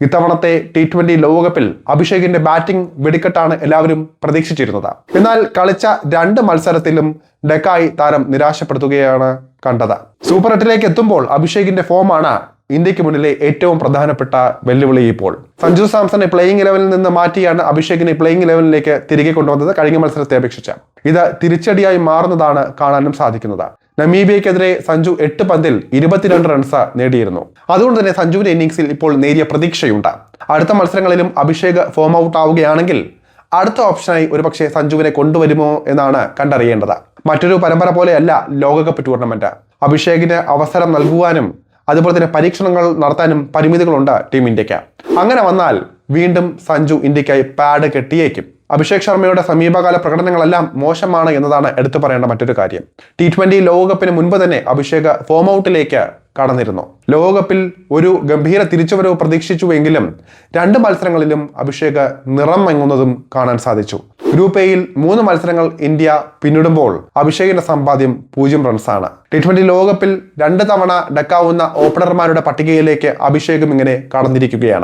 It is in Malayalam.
ഇത്തവണത്തെ T20 ലോകകപ്പിൽ അഭിഷേകിന്റെ ബാറ്റിംഗ് വെടിക്കെട്ടാണ് എല്ലാവരും പ്രതീക്ഷിച്ചിരുന്നത്. എന്നാൽ കളിച്ച 2 മത്സരത്തിലും ഡെക്കായ് താരം നിരാശപ്പെടുത്തുകയാണ് കണ്ടത്. സൂപ്പർ 8ലേക്ക് എത്തുമ്പോൾ അഭിഷേകിന്റെ ഫോമാണ് ഇന്ത്യക്ക് മുന്നിലെ ഏറ്റവും പ്രധാനപ്പെട്ട വെല്ലുവിളി. ഇപ്പോൾ സഞ്ജു സാംസണെ പ്ലേയിങ് 11-ൽ നിന്ന് മാറ്റിയാണ് അഭിഷേകിനെ പ്ലേയിങ് 11-ലേക്ക് തിരികെ കൊണ്ടുവന്നത്. കഴിഞ്ഞ മത്സരത്തെ അപേക്ഷിച്ച് ഇത് തിരിച്ചടിയായി മാറുന്നതാണ് കാണാനും സാധിക്കുന്നത്. നമീബിയക്കെതിരെ സഞ്ജു 8 പന്തിൽ 22 റൺസ് നേടിയിരുന്നു. അതുകൊണ്ട് തന്നെ സഞ്ജുവിന്റെ ഇന്നിംഗ്സിൽ ഇപ്പോൾ നേരിയ പ്രതീക്ഷയുണ്ട്. അടുത്ത മത്സരങ്ങളിലും അഭിഷേക് ഫോം ഔട്ട് ആവുകയാണെങ്കിൽ അടുത്ത ഓപ്ഷനായി ഒരുപക്ഷെ സഞ്ജുവിനെ കൊണ്ടുവരുമോ എന്നാണ് കണ്ടറിയേണ്ടത്. മറ്റൊരു പരമ്പര പോലെയല്ല ലോകകപ്പ് ടൂർണമെന്റ്. അഭിഷേകിന് അവസരം നൽകുവാനും അതുപോലെ തന്നെ പരീക്ഷണങ്ങൾ നടത്താനും പരിമിതികളുണ്ട് ടീം ഇന്ത്യക്ക്. അങ്ങനെ വന്നാൽ വീണ്ടും സഞ്ജു ഇന്ത്യക്കായി പാഡ് കെട്ടിയേക്കും. അഭിഷേക് ശർമ്മയുടെ സമീപകാല പ്രകടനങ്ങളെല്ലാം മോശമാണ് എന്നതാണ് എടുത്തു പറയേണ്ട മറ്റൊരു കാര്യം. T20 ലോകകപ്പിന് മുൻപ് തന്നെ അഭിഷേക് ഫോം ഔട്ടിലേക്ക് കടന്നിരുന്നു. ലോകകപ്പിൽ ഒരു ഗംഭീര തിരിച്ചുവരവ് പ്രതീക്ഷിച്ചുവെങ്കിലും 2 മത്സരങ്ങളിലും അഭിഷേക് നിറം മങ്ങുന്നതും കാണാൻ സാധിച്ചു. ഗ്രൂപ്പ് എയിൽ 3 മത്സരങ്ങൾ ഇന്ത്യ പിന്നിടുമ്പോൾ അഭിഷേകിന്റെ സമ്പാദ്യം 0 റൺസാണ്. T20 ലോകകപ്പിൽ 2 തവണ ഡക്കാവുന്ന ഓപ്പണർമാരുടെ പട്ടികയിലേക്ക് അഭിഷേകും ഇങ്ങനെ കടന്നിരിക്കുകയാണ്.